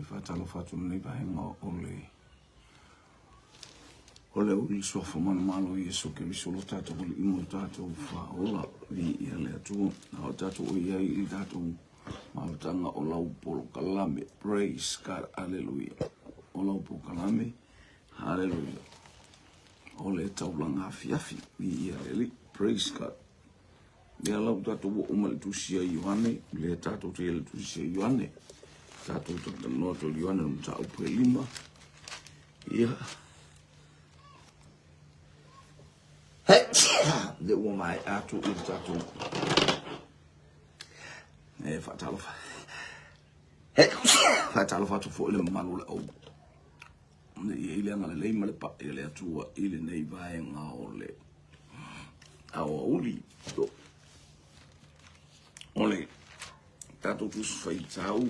fatalo fatu nei vaenga ole uli sofa man malo Yesu ke risolo tato uli imo tato fa ola vi ia le atu na tato o ia i tato mautanga o lau polo kalame. Praise God, hallelujah. O lau polo kalame, hallelujah. Ole taulanga fiafi vi ia le li, praise God. Ia lau tato o umale tusia Ioane, le tato te ele tusia Ioane, tato tato noto Ioane mta upe lima, ia. De o mai atu il tato. Fatalo fa. Fatalo fa tu fo le malu le o. Ile ngale le male pa ile atua ile nei vai nga ole. Awa uli do. Ole tato tu fai tau.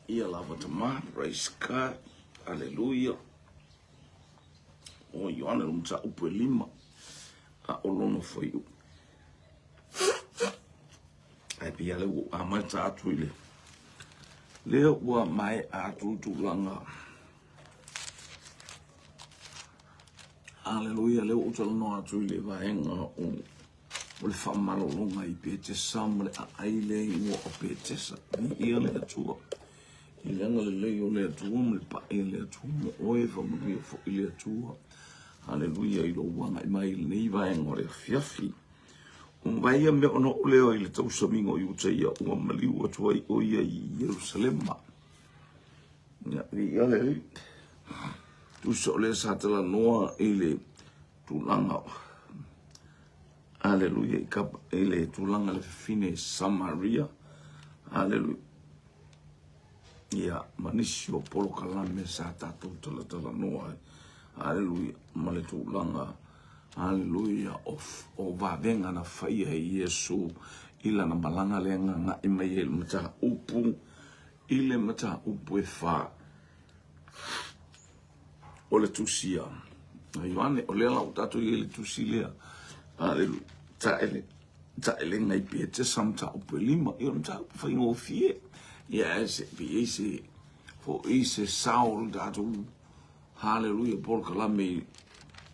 Ia lava tama, praise God, hallelujah. O Ioana mta upe lima. A olono foi u. Ai pia le u amata atu ile. Le ua mai atu tulanga. Hallelujah, le utala no atu ile vaenga o le whamalo longa I pete samle a aile I ua o pete sa. Ni ia le atua. I leanga le leo le atua me pa e le atua mo oe whamuria fo I le atua. Hallelujah, I lo wanga I mai le nei vaenga o le fiafi. Umbaia me ono leo I le tausamingo I utaia ua maliu atua I oia I Yerusalema. Ia le tu so le satala noa I le tulanga. Hallelujah, I kapa I le tulanga le fine Samaria. Hallelujah. Ia manisi o polo kalame sa tatou tala noa. Hallelujah, male tulanga. Hallelujah, o vavenga na faia Yesu ila na malanga lenga nga imaye mata upu ile mata upu e fa ole tusia Ioane ole la utato ile tusilia. Hallelujah, ta ele ngai pete samta upu lima io mata upu fa ingo fie yes bi ese for ese Saul datu. Hallelujah, por kalame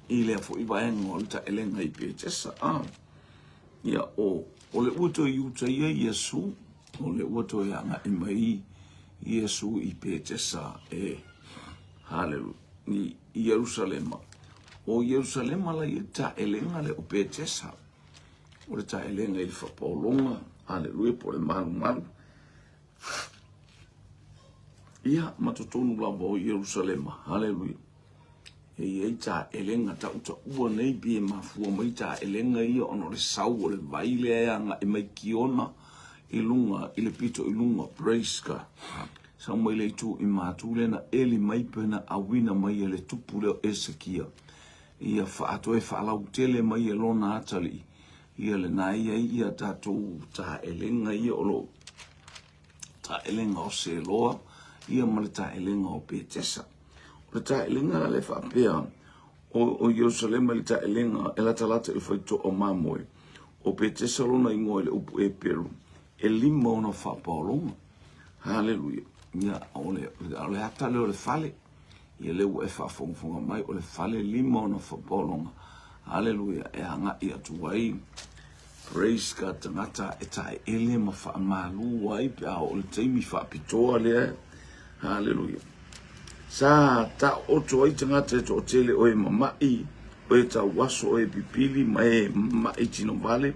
ile fo iba engo ta elenga I pechesa ia o ole uto yuta ia Yesu ole uto ya nga imai Yesu I pechesa hallelujah ni Yerusalema o Yerusalema la ita elenga le pechesa ole ta elenga I fa polonga hallelujah por malu ia matotonu la bo Yerusalema hallelujah. E ta elenga ta uta ua nei bie mafua mai ta elenga ia ono le sau o le vaile anga I mai kiona I lunga I le pito I lunga praise God. Sa mai le tu I matule na eli mai pena awina mai le tupu leo Esekia. Ia whaato e whaalau tele mai e lona atali. Ia le naia ia tatou ta elenga ia olo. Ta elenga o se loa. Ia male ta elenga o petesa. Le ta elenga le whapea o Yerusalema le ta elenga e la talata I whaito o mamoe o pe te salona ingoe le upu e peru e lima ona whapaolonga. Hallelujah. Ia ole hata leo le fale ia leu e whafonga mai o le fale lima ona whapaolonga. Hallelujah. E hanga I atuai praise God tangata e ta ele ma whaamalu wai pe a o le teimi whapitoa lea. Hallelujah. Sa ta oto ai tangata to tele o e mamai o e ta waso o e pipili mai mai tino vale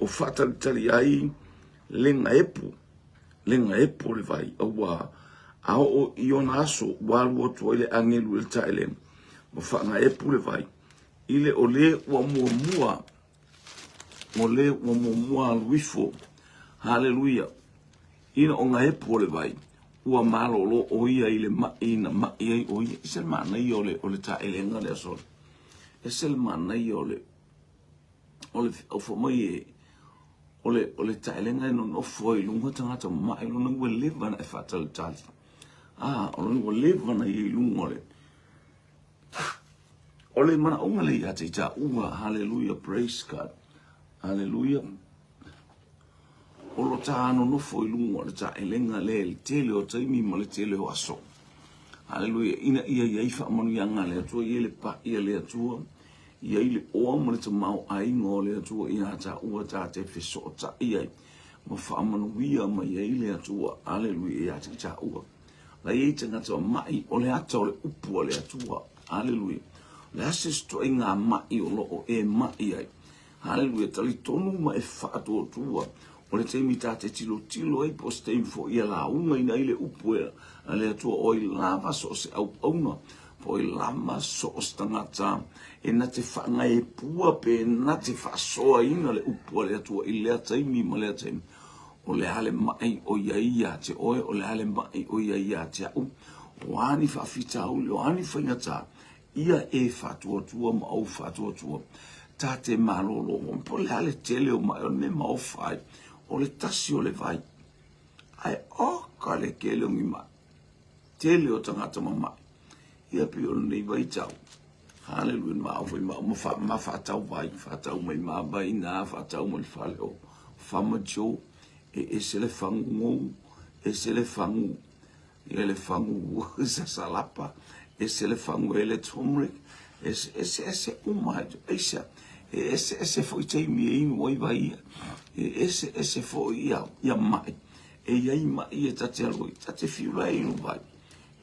o fata tali ai lenga epu le vai awa a o iona aso walu o to ile angelu le tailen o fanga epu le vai ile ole wa mua ole wa mua luifo. Hallelujah. Ina onga epu le vai ua malo lo o ia ile mai na mai ai o ia sel mana I ole ta elenga le sol sel mana I ole o fo mai ole ta elenga no foi lunga tanga mai no ngo leva na fatal tal ole ngo leva na I lunga ole mana onga le ya ta ua hallelujah praise God hallelujah o lo tāno no foi lungo le ta elenga le tele o taimi ma le tele o aso. Hallelujah. Ina ia ifa manu yanga le atua ia le pa ia le atua. Ia ile o mo le tamau ai ngo le atua ia ta ua ta te fiso ta ia. Ma fa manu ia ma ia ile atua. Hallelujah. Ia ta ua. La ia tangata mai o le ata o le upu o le atua. Hallelujah. Le asisto i ngā mai o lo o e mai ai. Hallelujah. Tali tonu ma e whaatua tua. O le teimi tā te tilo e po steim fo ia la unga ina ile upu e a le atua o i lava so se au auna. Po i lama so o stangata e na te whanga e pua pe na te whasoa ina le upu le atua i lea teimi ma lea teimi. O le ale mai o ia te oe, o le ale mai o ia te au. O ani whawhita au, o ani whaingata. Ia e whatuatua ma au whatuatua. Tā te malolo, po le ale tele o mai o ne ma o whai. O le tasi o le vai. Ai ka le kele o mi mai. Tele o tangata ma mai. Ia pi o nei vai tau. Hallelujah, ma au ma whatau vai. Whatau mai ma vai nā, whatau mai whale o. Whamajo, e se le whangu ngou. E se le whangu. E le whangu sasalapa. E se le whangu e le turmeric. E se umai. E se foi teimi e inu oi vai ia. E se foi ia mai. E iai mai e tate aloi. Tate fiula e inu vai.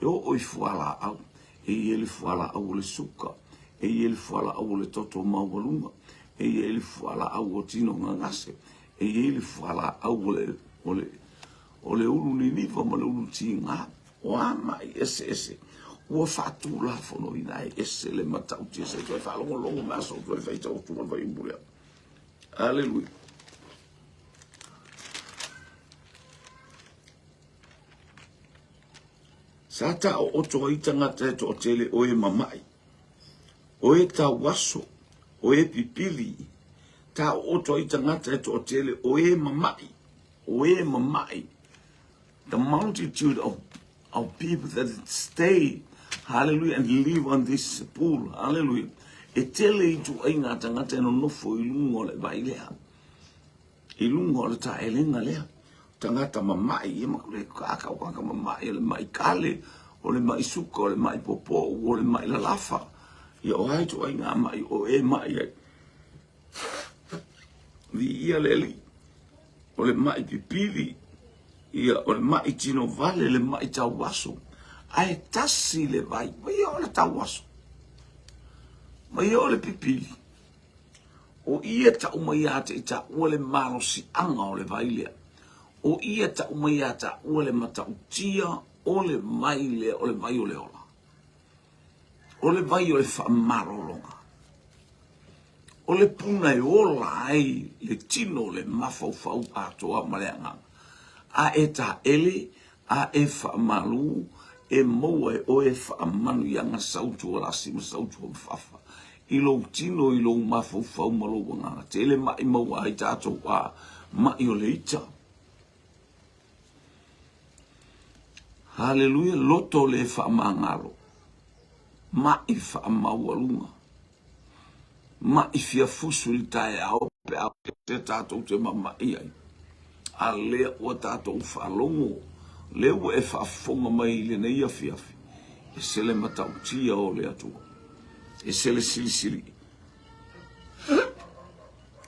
E o oi fuala au. E ele fuala au le suka. E ele fuala au le toto maualunga. E ele fuala au o tino ngangase. E ele fuala au o le ulu ni niva ma le ulu tinga. O amai ese. Ua whātū la whono i nai ese le matau tia se toi whalongo maso toi whaita o tūma vai imburea. Alleluia. Sa ta o oto i tangata e to o tele o e mamai. O e ta waso. O e pipili. Ta o oto i tangata e to o tele o e mamai. O e mamai. The multitude of people that stay, hallelujah, and live on this pool, hallelujah. E tele i tu ai ngā tangata no nofo i lungo le vai lea. I lungo le ta elenga lea. Tangata mamai, e makule kakau kaka mamai, le mai kale, o le mai suka, o le mai popo, o le mai lalafa. I o hai tu ai ngā mai, o e mai ai. Vi ia leli, o le mai pipili, ia o le mai tino vale, le mai tau waso. Ai tasi le vai, mai o le tau waso. Mai o le pipili. O ia tau mai ate i ta ua le malo si anga o le vai lea. O ia tau mai ata ua le matau tia o le mai lea, o le vai o le ola. O le vai o le whamarolonga. O le puna e ola ai le tino le mafau atoa maleanga. A e ta ele, a e whaamalu, e moa e o e whaamanu yanga sautu o rasi ma sautu o whafa. I lo tino i lo mafau malowanga. Te ele mai maua ai tātou a mai o le ita. Hallelujah, loto le whaamangaro. Mai whaamaualunga. Mai fia fusu li tae au te tātou te mamai ai. A lea o tātou whalongo. Leo e whaafonga mai le nei a fiafi. E sele matau tia o le atua. E sele silisili.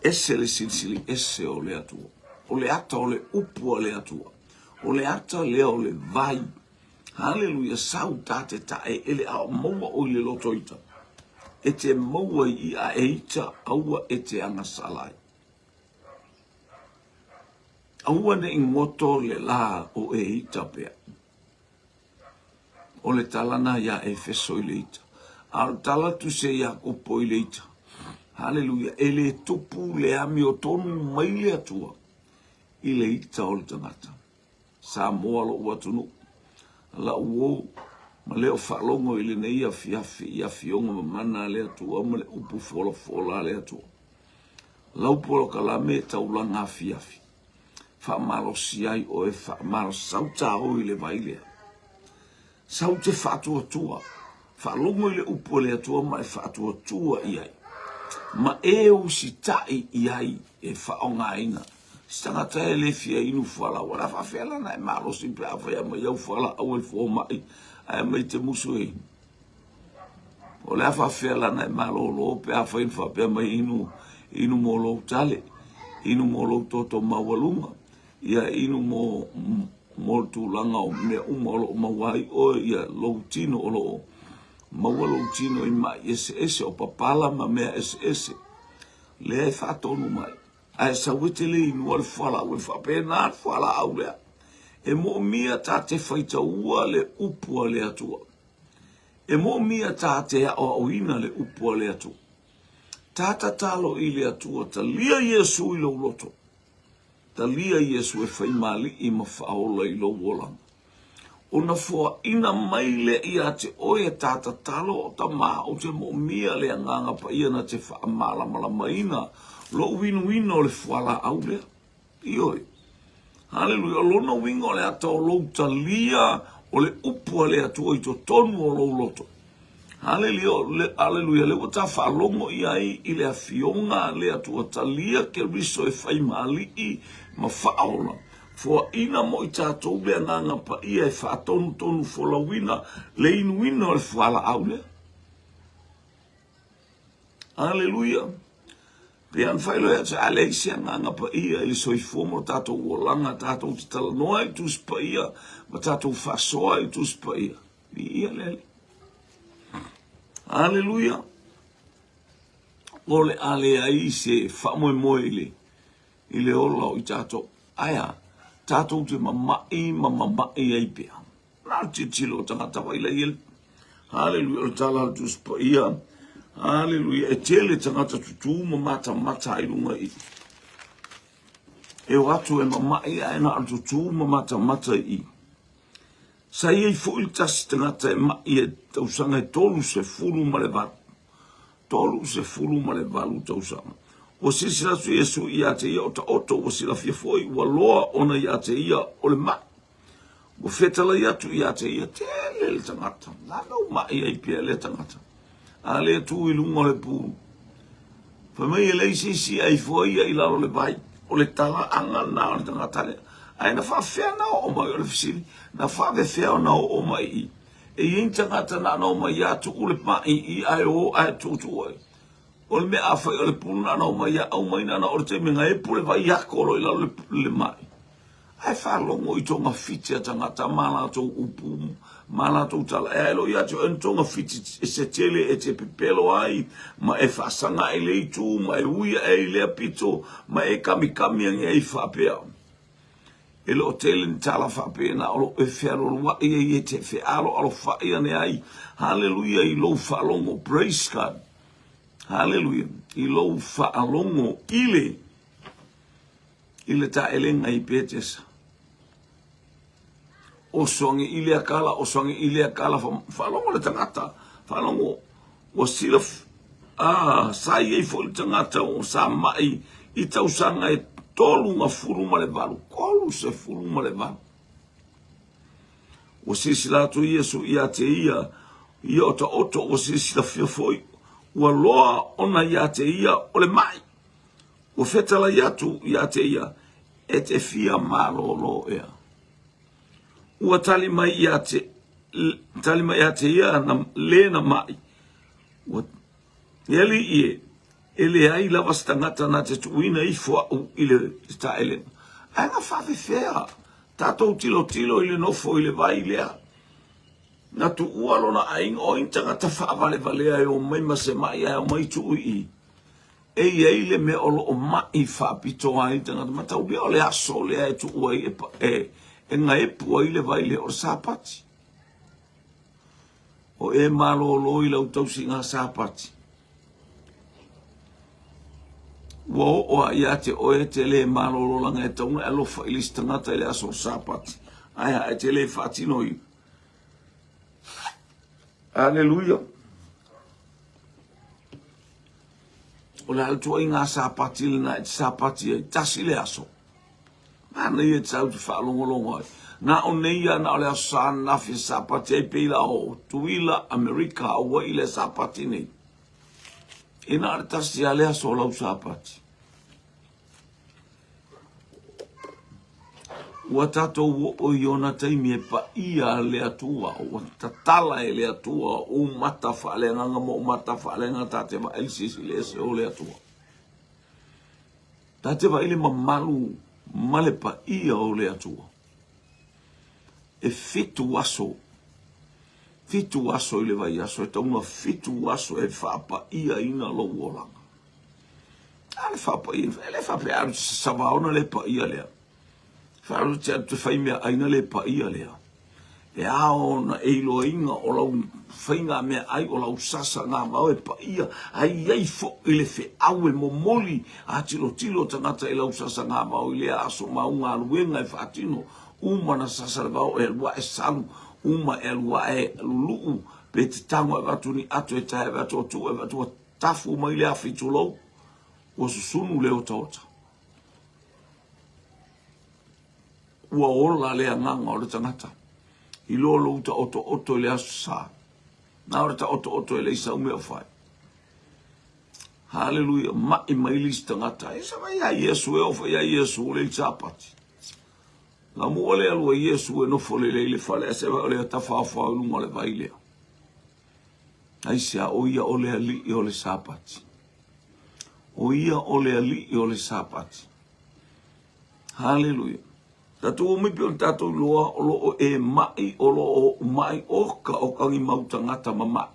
E sele silisili ese o le atua. O le ata o le upu o le atua. O le ata lea o le vai. Hallelujah, sau tate tae ele a maua o le lotoita. E te maua i a eita aua e te angasalai. Aua ne ingoto le la o e eita pea. O le talana ya e feso i le ita. Al tala tu se ya kopo i le ita. Hallelujah, e le tupu le ami o tonu mai le atua. I le ita o le tangata. Sa moa lo ua tunu. La uo, ma leo whalongo i le nei a fionga ma mana le atua, ma le upu fola le atua. Lau polo kalame tau langa fiafi. Whamalo siai o e whamalo sauta o i le vailea. Saute whatua tua. Whalongo i le upu le atua ma e whatua tua iai. Ma e usi tai iai e whaonga ina. Stanga tae le fia inu fala wala fa fela na malo si pe afa ma yau fala au fo mai ai mai te musu e o la fa fela na malo lo pe afa in fa pe mai inu mo lo tale inu mo lo toto mawalunga ia inu mo tu langa o me mo lo mawai o ia lo tino o lo mawalo tino in mai ese o papala ma me ese le fa tonu mai ai sa witele inu al fala we fa pena fala aulea e mo mia ta te faita ua le upu le atua e mo mia ta te o ina le upu le atua tata talo i le atua ta lia Yesu i lo loto ta lia Yesu e fai mali i mafaola i lo wola ona fo ina mai le ia te oe tata talo o ta ma o te mo mia le nganga pa ia na te fa mala mala maina lo winu le fuala aule ioi haleluya lo no wingo le ato lo talia o le upu le ato i to tonu o lo loto haleluya le wata fa longo i le afionga le ato talia ke riso e fai mali i ma faola fo ina mo i tato be nganga pa ia e fa tonu fo la wina le wino le fuala aule haleluya Pian failo ya sa Alexia nga pa ia ili soi fomo tato wolanga tato tala noa tu spa ia ma tato fasoa tu spa ia ia lele Hallelujah ole ale ai se famo moile ile ola o tato aya tato te mama ai pe na titilo tata waila il Hallelujah tala tu spa ia Hallelujah. E tele tangata tutu mata i runga i. E watu e mamai a ena al tutu mata i. Sa iei fui tasi tangata e mai e tausanga e tolu se fulu ma le valu. Tolu se fulu ma le valu tausanga. O sisila su Yesu i ate ia o ta oto o sila fia foi ua loa ona i ate ia o le mai. O fetala i atu i ate ia tele le tangata. Nano mai ai pia le tangata. Ale tu ilungo le pu. Fa mai le si ai foi ai la le vai. O le tala anga na le tangata le. Ai na fa fea na o mai o le fisili. Na fa ve fea na o mai. E yin tangata na no mai atu o le mai i ai o ai tu ai. O le me afa o le pu na no mai au mai na o le te menga e pu le vai akolo i la le mai. Ai fa longo i tonga fiti tangata mala to upu. Mana tu tala e lo ia tu entonga fiti se tele e te pepelo ai ma e fasanga e le tu ma e uia e le pito ma e kami e fa pe e lo tele tala fa pe na o e fero wa e te fe alo fa ia ne ai hallelujah i lo fa longo praise God hallelujah i lo fa longo ile ta elenga i petes o songi ile akala fa longo le tangata fa longo o sila sa ye fo le tangata o sa mai i tausanga e tolu nga furu ma le valu kolu se furu ma le valu o sisila tu Yesu i ate ia i o ta oto o sisila fia foi ua loa ona i ate ia o le mai o fetala i atu i ate ia e te fia malolo ea ua tali mai ate ia na lena mai ua yeli ie ele ai lava stangata na te tuina i fua u ile ta ele ai na fa fea tatou tilo ile nofo ile vai lea na tu ualo na aing o intanga ta fa vale e o mai mase mai ai o mai tu i e ile me o mai fa pito ai tanga mata u le aso le tu ui e ngai pu ile vai le o sapati o e malo lo ile o tau singa sapati o ia te o e te le malo lo langa e tau e lo fa ilistanga ta ile aso sapati ai e te le fatino i Hallelujah. O le altua i ngā sapati le na e sapati e tasi le aso. Mana i e tau te whaalongolongo ai. Nā o neia na o le aso sa nafi sapati e peila o tuila Amerika o i le sapati nei. E nā re tasi a le aso lau sapati. ua tatou o iona taimi e pa ia le atua, ua tatala e le atua, o mata whaalenganga mo mata whaalenganga tate wa elisisi le se o le atua. Tate wa ile mamalu male pa ia o le atua. E fitu aso ile vai aso, e taunga fitu aso e whaapa ia ina lo uolanga. Ale whaapa ia, ele whaapa ia, sawaona le pa ia lea. Whaaro te atu whaimea aina le pa ia lea. E ao na eilo inga o lau whainga mea ai o lau sasa ngā mau e pa ia. Ai ei fo ile whi aue mo moli a tilo tangata e lau sasa ngā mau ile aso mau ngā luenga e whaatino. Uma na sasa le vau e lua e salu. Uma e lua e lulu. Pe te tango e watu ni atu e tae watu o tu e watu o tafu mai le awhitu lau. O susunu leo taota. Ua ola lea nganga o le tangata. I lolo uta oto le asu sa. Na ora ta oto le isa ume o fai. Hallelujah. Mai lisi tangata. E sa vai a Yesu e ofa ia Yesu o le itapati. La mua le alua Yesu e nofo le leile fale. Se va o le atawhawha lunga le vai lea. Ai sea o ia o le ali i o le sapati. O ia o le ali i o le sapati. Hallelujah. Tatou o mipi o tatou loa o loo e mai o loo mai oka o kangi mautangata mama.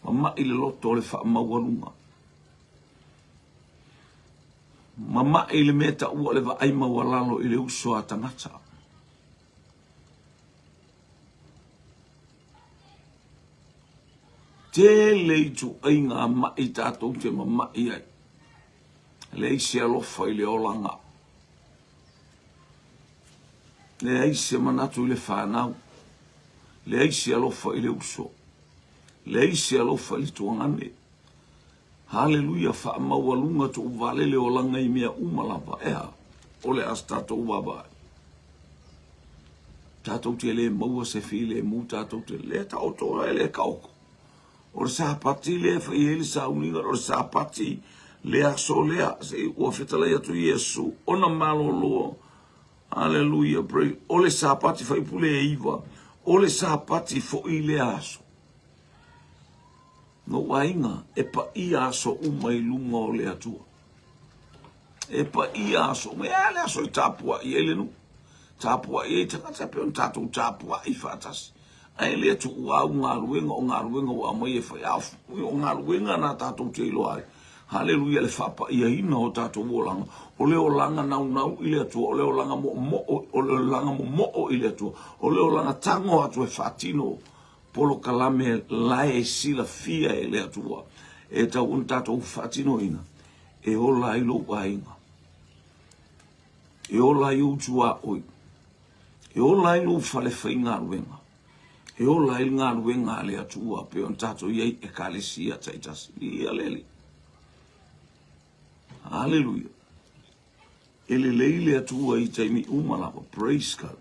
Mama i le loto o le wha mauarunga. Mama i le meta ua le wa ai maualalo i le uso a tangata. Te leitu ai ngā mai tatou te mama i ai. Le isi alofa i le olanga. Le aise manatu i le whanau. Le aise alofa i le uso. Le aise alofa i le tuangane. Hallelujah, wha maualunga tu uvalele o langa i mea umalapa. Ea, ole as tatou wabai. Tatou te le maua se fi le mu tatou te le tau toa e le kauko. O le sahapati le fa i ele sa uninga, o le sahapati le aso lea. Se ua whetalai atu Yesu, ona malolo. Hallelujah, pray. Ole sapati fai pule e iwa. Ole sapati fo i le aso. No wainga, e pa i aso umai lunga o le atua. E pa i aso, me ale aso i tapua i ele nu. Tapua i e takata pe on tatou tapua i fatasi. Ai le atu ua ngā ruenga ua mai e fai afu. O ngā ruenga na tatou te ilo ai. Hallelujah, le whapa ia ina o tātou olanga. O leo langa nau i le atua. O leo langa mo i le atua. O leo langa tango atu e whatino. Polo kalame lae sila fia e le atua. E tau un tātou whatino ina. E ola ilo wainga. E ola i utua oi. E ola ilo whale whai ngā ruenga. E ola i ngā ruenga le atua. Pe on tātou iei e kālesia taitasi. I aleli. Hallelujah. Ele leile atua i taimi umalapa. Praise God.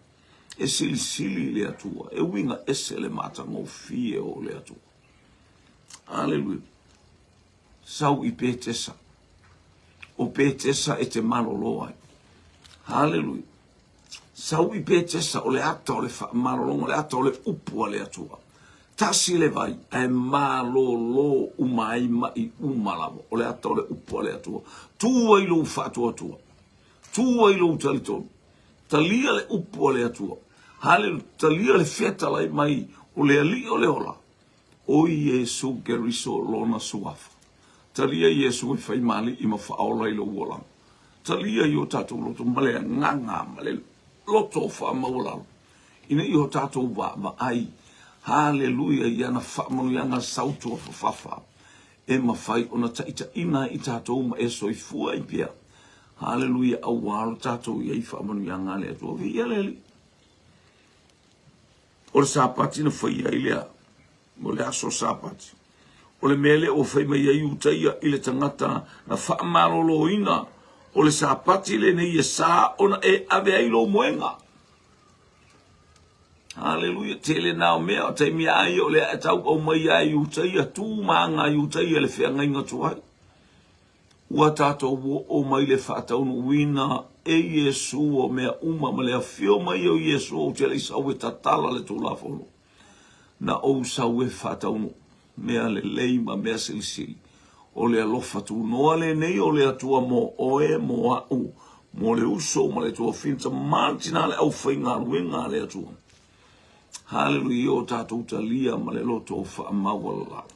E sili le atua. E winga ese le mata ngō fie o le atua. Hallelujah. Sau i pētesa. O pētesa e te malolo ai. Hallelujah. Sau i pētesa o le ata o le malolonga, le ata o le upua le atua. Tasi le vai, e malolo umai mai umalavo. O le ata o le upua le atua. Tua i lo whaatua tua. Tua i lo talitonu. Talia le upua le atua. Hallelujah. Talia le whetalai mai o le ali o le ola. O Yesu geriso lona suafa. Talia Yesu i whai mali i ma whaola i lo uolang. Talia i o tātou loto malea nganga male loto wha maulalo. Ina i o tātou wa ai. Hallelujah, yana whamau yanga sautu o whafafa. E mawhai ona taita ina i tātou ma e soifua i pia. Hallelujah, au wāro tātou i whamau yanga lea tua vi aleli. O le sāpati na whai ai lea. O le aso sāpati. O le mele o whai mai ai utaia i le tangata na whaamarolo ina. O le sāpati le nei e sā ona e ave ai lo moenga. Hallelujah. Tele nao mea o te mea ai o le a tau o mai ai utaia. Tū maanga i utaia le whea ngai ngatu ai. Ua tātou o mai le whātaunu wina e Yesu o mea uma ma le afio mai o Yesu o te le sau e tatala le tū lafolo. Na o sau e whataunu mea le leima mea silisili. O le alofa tu noa le nei o le atua mo oe mo au. Mo le uso ma le tua finta mantina le au whainga ruenga le atua. Hallelujah, o tātou talia ma le loto o wha amawala lau.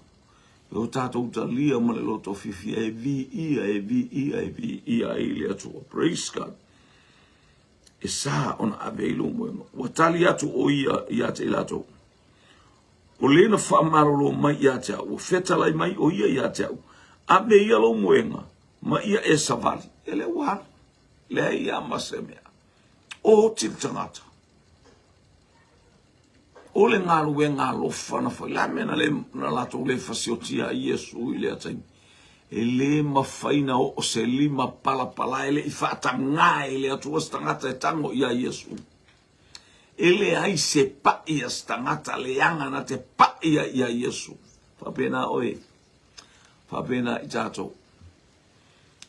O tātou talia ma le loto fifi e vi ia e le atua. Praise God. E sā ona aveilu moenga. Wa tali atu o ia te ilatou. O lena wha amarolo mai ia te au. O whetalai mai o ia te au. Abe ia lo moenga. Ma ia e savali. Ele wāra. Le ia masemea. O til tangata. O le ngalu e ngalo whana whai. La mena le na lato le whasiotia i Yesu i le ataimi. E le mawhaina o se lima palapala. E le i whaata ngā e le atuas tangata e tango i a Yesu. E le ai se pai as tangata le anga na te pai i a Yesu. Whapena oe. Whapena i tātou.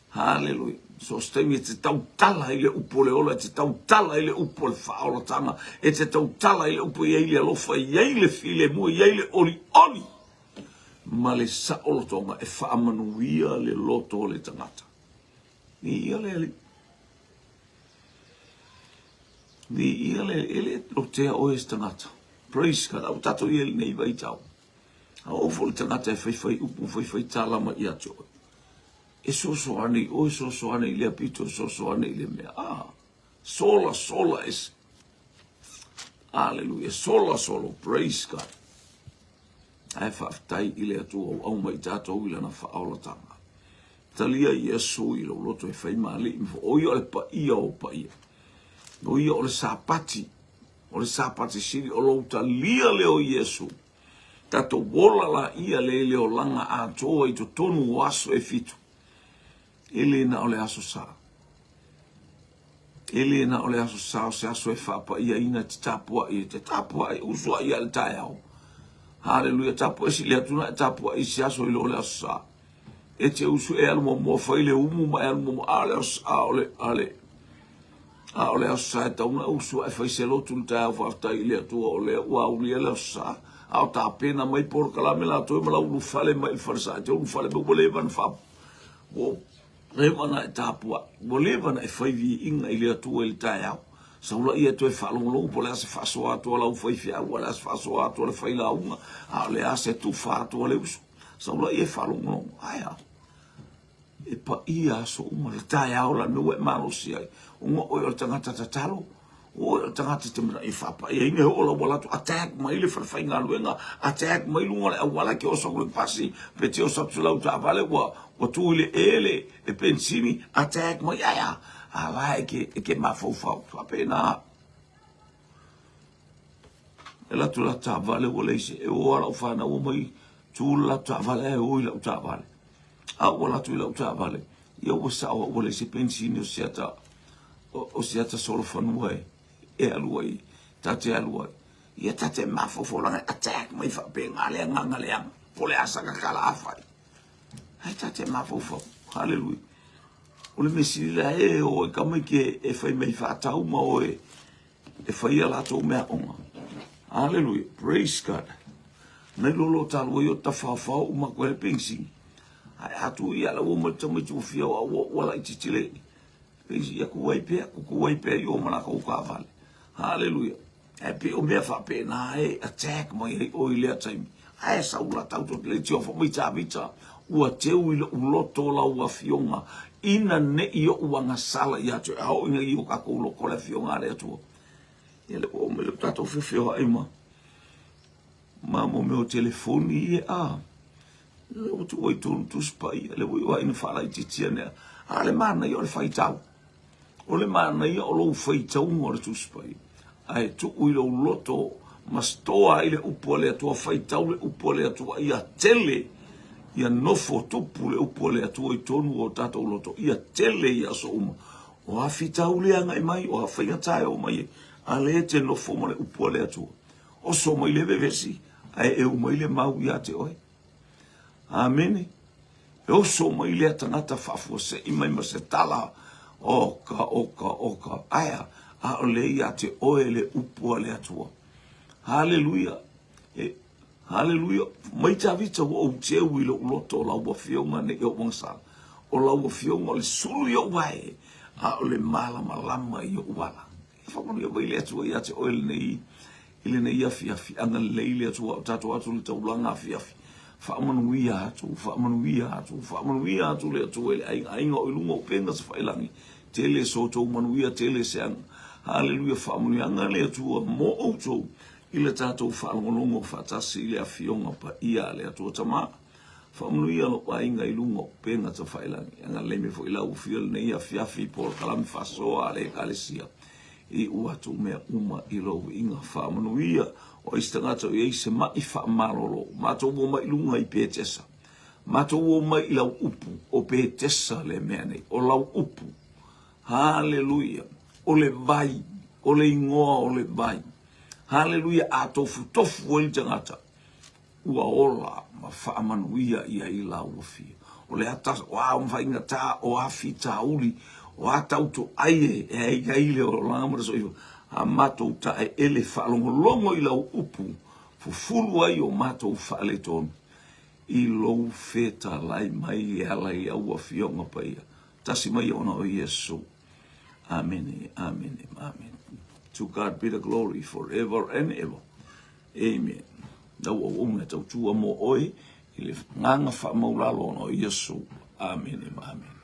Hallelujah. So stemi te tautala i le upo le ola, te tautala i le upo le whaola tanga, e te tautala i le upo i eile alofa, i eile file mua, i eile oli. Ma le saolo tonga e whaamanuia le loto le tangata. Ni ia le. Ni ia le, ele lo tea oes tangata. Praise God, au tato i ele nei vai tau. A ofo le tangata e whai upu, whai tālama i atu oi. E sosoane, o sosoane i le apito, sosoane i le mea. Sola es. Hallelujah, sola, praise God. Ai whaftai i le atu au mai tātou i lana whaolatanga. Talia Yesu i lo loto e whai maali, o ia le pa ia o pa ia. O ia o le sāpati siri o lo talia leo Yesu. Tato wola la ia le leo langa a toa i to tonu waso e fitu. Elena ole aso sa. Elena ole aso sa o se aso e whapa ia ina te tapua i usua ia le tae au. Hallelujah, tapua e si lea tuna e tapua i se aso i lo ole aso sa. E te usu e alu mo whaile umu ma e alu mo ale aso sa ole aso sa e tauna usua e whaise lotu le tae au whafta i lea tua ole ua uli ele aso sa. Au ta pena mai por kalame la toi ma la ulu fale mai farsa te ulu fale me wale van whap. Rewana e tāpua, wolevana e whaivi inga i lea tua i tae au. Saula ia tu e whalongolongo po lea se whasoa atua lau whaifi au, lea se whasoa atua le whaila unga, a lea se tu whātua le usu. Saula ia e whalongolongo, aia. E pa ia so uma le tae au la nua e marosi ai. Unga oi o tangata tatalo, oi o tangata te mena i whapa. Ia ine hola walatu, attack mai le whawhainga luenga, attack mai lunga le awala ki o songo le pasi, pe te o saptulau ta vale wa tu ile ele e pensimi attack mai aia a vai ke mafofau apena ela tu la ta vale wole se e ora o fana o mai tu la ta vale o la ta vale a wala tu la ta vale io o sa o wole se pensimi o siata solo fanue e aluai tate aluai ia tate mafofo la attack mai fa penga le nganga pole asa ka kala afai. Hai tate mafofo, hallelujah. O le mesiri la e o e kamai ke e whai mei whaatau ma o e whai ala tō mea onga. Hallelujah, praise God. Nei lolo talo i o ta whawhau uma koe le pengsi. Hai atu i ala o mai tamai tu whia o wala i titile. Pengsi ia kuku waipea i o manaka o ka vale. Hallelujah. E pe o mea whape na e attack mai o i lea taimi. Hai saula tau to le tio fo mai tāvita. Ua teu i uloto la ua fionga. Ina ne i o uanga sala i atu. E hao inga i o kako uloko le fionga le atua. Ia le o me le tato whiwhio hai ma. Ma mo me o telefoni i e a. Le o tu oi tonu tu spai. Le oi wa ina whala i titia nea. A le mana i o le whaitau. O le mana i o lo whaitau o le tu spai. Ai tu ui lo uloto. Mastoa i le upo le atua whaitau le upo le atua i a tele. Ia nofo tupu le upo le atua i tonu o tatou loto. Ia tele ia so uma. O hawhitau le anga i mai, o hawhaingatai o mai. A le te nofo ma le upo le atua. O so mai le vevesi. Ai e umai le mau ia te oe. Amene. E o so mai le tangata whafua se i mai ma se tala. oka aya a o le ia te oele upu le atua. Hallelujah. Hallelujah. Mai tawita o te wilo uloto la ua fionga ne o wangsa. O la ua fionga le suru yo wai. A o le mala malama yo wala. Whamanu ya waile atua ia te oele nei. Ile nei afi anga leile atua o tato atu le taulanga afi. Whamanu ia atu le atua ele ainga o ilunga o penga sa whailangi. Tele soto manuia tele seanga. Hallelujah. Whamanu anga le atua mo auto. Ile tātou whaalongolongo whatasi ile a fionga pa ia le atua tama. Whamunuia lo ainga ilungo penga ta whailangi. Anga leme fo ilau fiel nei a fiafi por kalami whasoa le kalesia. I uatu mea uma ilo inga whamunuia o istangata o eise mai whaamarolo. Mato uo mai ilunga i pētesa. Mato uo mai ilau upu o pētesa le mea nei. O lau upu. Hallelujah. O le vai. O le ingoa o le vai. Hallelujah, a tofu o tangata. Ua ola, ma whaamanuia ia i la uafia. O le atas, o mwhainga tā, o afi tā uli, o atauto aie, e gaile o langamara so iwa. A matou ta e ele whaalongolongo i lau upu, fufuru ai o matou whaale tonu. I lou feta lai mai e ala i au afionga paia. Tasi mai ona o Yesu. Amen, amen, amen. To God be the glory forever and ever. Amen. Nau o unga tau tua mo oi, i le nganga wha maulalo no Yesu. Amen, amen.